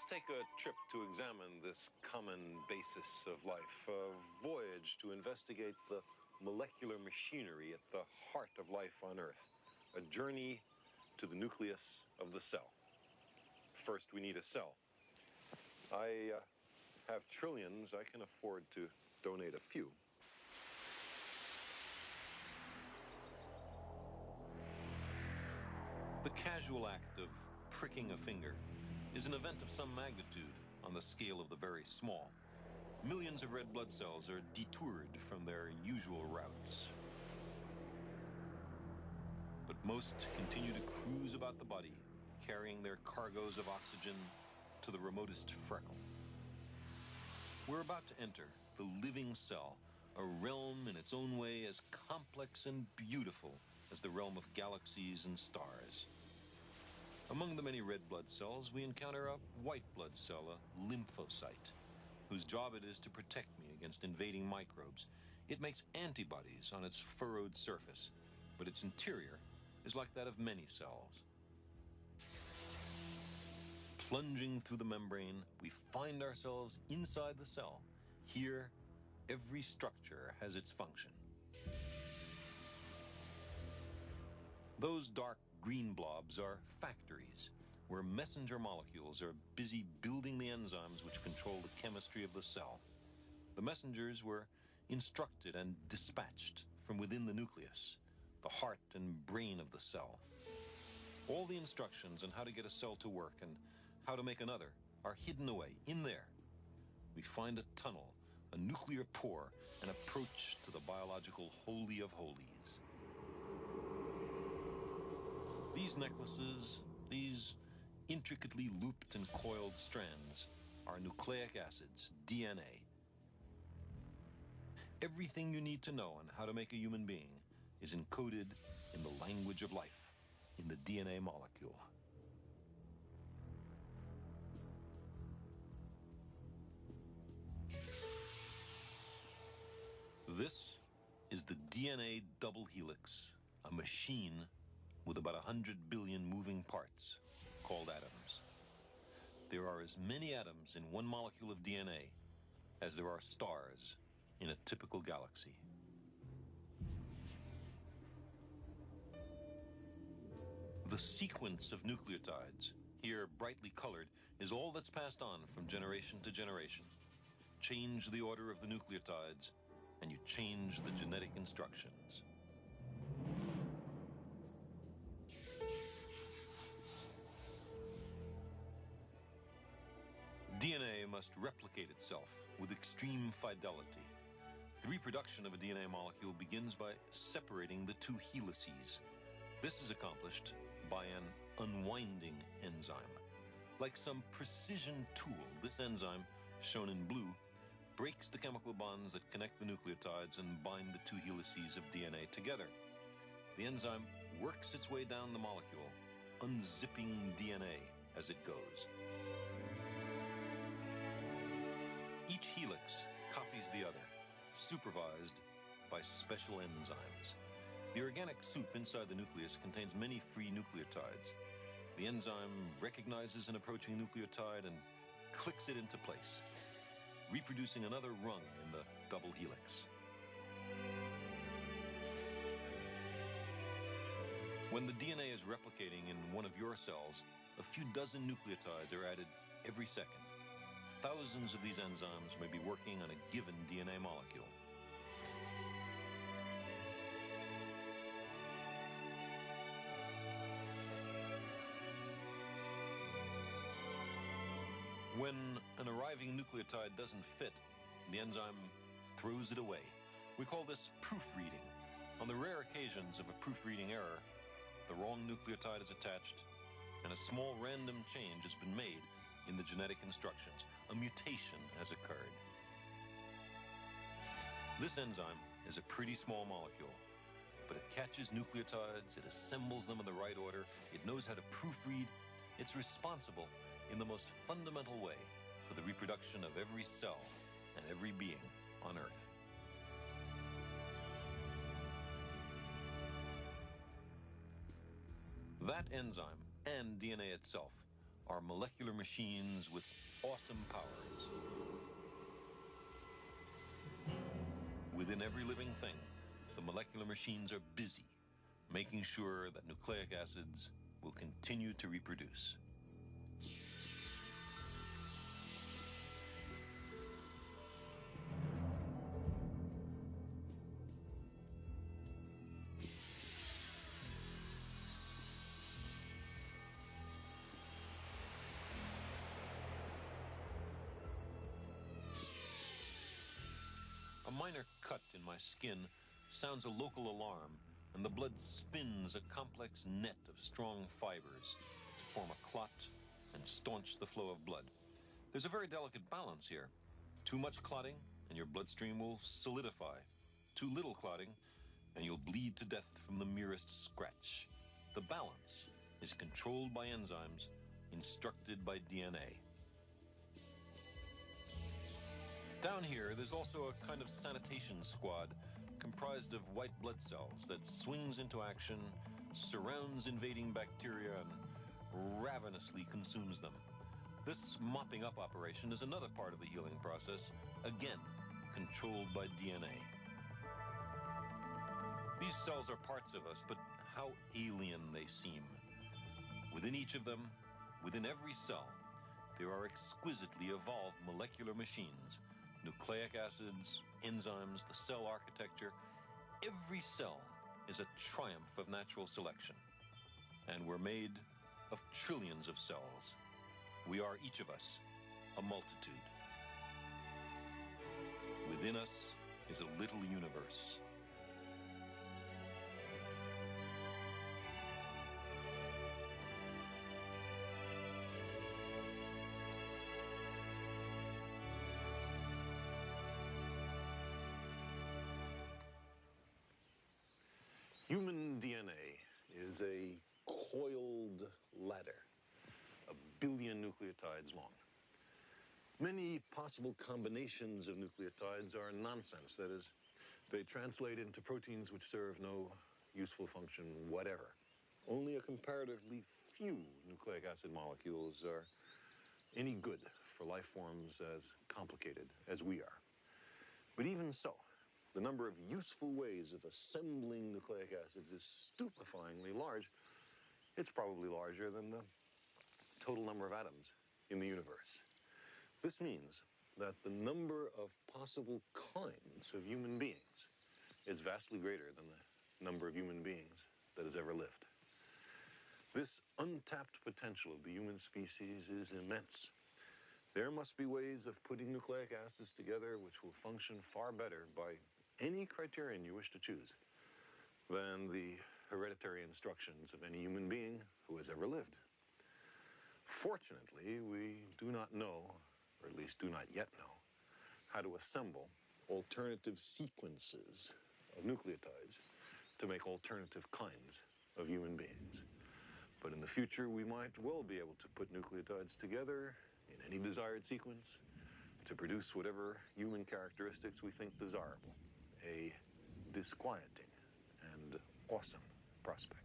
Let's take a trip to examine this common basis of life, a voyage to investigate the molecular machinery at the heart of life on Earth, a journey to the nucleus of the cell. First, we need a cell. I have trillions. I can afford to donate a few. The casual act of pricking a finger is an event of some magnitude on the scale of the very small. Millions of red blood cells are detoured from their usual routes. But most continue to cruise about the body, carrying their cargoes of oxygen to the remotest freckle. We're about to enter the living cell, a realm in its own way as complex and beautiful as the realm of galaxies and stars. Among the many red blood cells, we encounter a white blood cell, a lymphocyte, whose job it is to protect me against invading microbes. It makes antibodies on its furrowed surface, but its interior is like that of many cells. Plunging through the membrane, we find ourselves inside the cell. Here, every structure has its function. Those dark green blobs are factories, where messenger molecules are busy building the enzymes which control the chemistry of the cell. The messengers were instructed and dispatched from within the nucleus, the heart and brain of the cell. All the instructions on how to get a cell to work and how to make another are hidden away in there. We find a tunnel, a nuclear pore, an approach to the biological holy of holies. These necklaces, these intricately looped and coiled strands, are nucleic acids, DNA. Everything you need to know on how to make a human being is encoded in the language of life, in the DNA molecule. This is the DNA double helix, a machine with about 100 billion moving parts, called atoms. There are as many atoms in one molecule of DNA as there are stars in a typical galaxy. The sequence of nucleotides, here brightly colored, is all that's passed on from generation to generation. Change the order of the nucleotides, and you change the genetic instructions. DNA must replicate itself with extreme fidelity. The reproduction of a DNA molecule begins by separating the two helices. This is accomplished by an unwinding enzyme. Like some precision tool, this enzyme, shown in blue, breaks the chemical bonds that connect the nucleotides and bind the two helices of DNA together. The enzyme works its way down the molecule, unzipping DNA as it goes. Each helix copies the other, supervised by special enzymes. The organic soup inside the nucleus contains many free nucleotides. The enzyme recognizes an approaching nucleotide and clicks it into place, reproducing another rung in the double helix. When the DNA is replicating in one of your cells, a few dozen nucleotides are added every second. Thousands of these enzymes may be working on a given DNA molecule. When an arriving nucleotide doesn't fit, the enzyme throws it away. We call this proofreading. On the rare occasions of a proofreading error, the wrong nucleotide is attached, and a small random change has been made in the genetic instructions. A mutation has occurred. This enzyme is a pretty small molecule, but it catches nucleotides, it assembles them in the right order, it knows how to proofread. It's responsible in the most fundamental way for the reproduction of every cell and every being on Earth. That enzyme and DNA itself are molecular machines with awesome powers. Within every living thing, the molecular machines are busy, making sure that nucleic acids will continue to reproduce. A minor cut in my skin sounds a local alarm, and the blood spins a complex net of strong fibers to form a clot and staunch the flow of blood. There's a very delicate balance here. Too much clotting, and your bloodstream will solidify. Too little clotting, and you'll bleed to death from the merest scratch. The balance is controlled by enzymes, instructed by DNA. Down here, there's also a kind of sanitation squad comprised of white blood cells that swings into action, surrounds invading bacteria, and ravenously consumes them. This mopping up operation is another part of the healing process, again, controlled by DNA. These cells are parts of us, but how alien they seem. Within each of them, within every cell, there are exquisitely evolved molecular machines. Nucleic acids, enzymes, the cell architecture. Every cell is a triumph of natural selection. And we're made of trillions of cells. We are, each of us, a multitude. Within us is a little universe. Human DNA is a coiled ladder, 1 billion nucleotides long. Many possible combinations of nucleotides are nonsense. That is, they translate into proteins which serve no useful function whatever. Only a comparatively few nucleic acid molecules are any good for life forms as complicated as we are. But even so, the number of useful ways of assembling nucleic acids is stupefyingly large. It's probably larger than the total number of atoms in the universe. This means that the number of possible kinds of human beings is vastly greater than the number of human beings that has ever lived. This untapped potential of the human species is immense. There must be ways of putting nucleic acids together which will function far better by any criterion you wish to choose than the hereditary instructions of any human being who has ever lived. Fortunately, we do not know, or at least do not yet know, how to assemble alternative sequences of nucleotides to make alternative kinds of human beings. But in the future, we might well be able to put nucleotides together in any desired sequence to produce whatever human characteristics we think desirable. A disquieting and awesome prospect.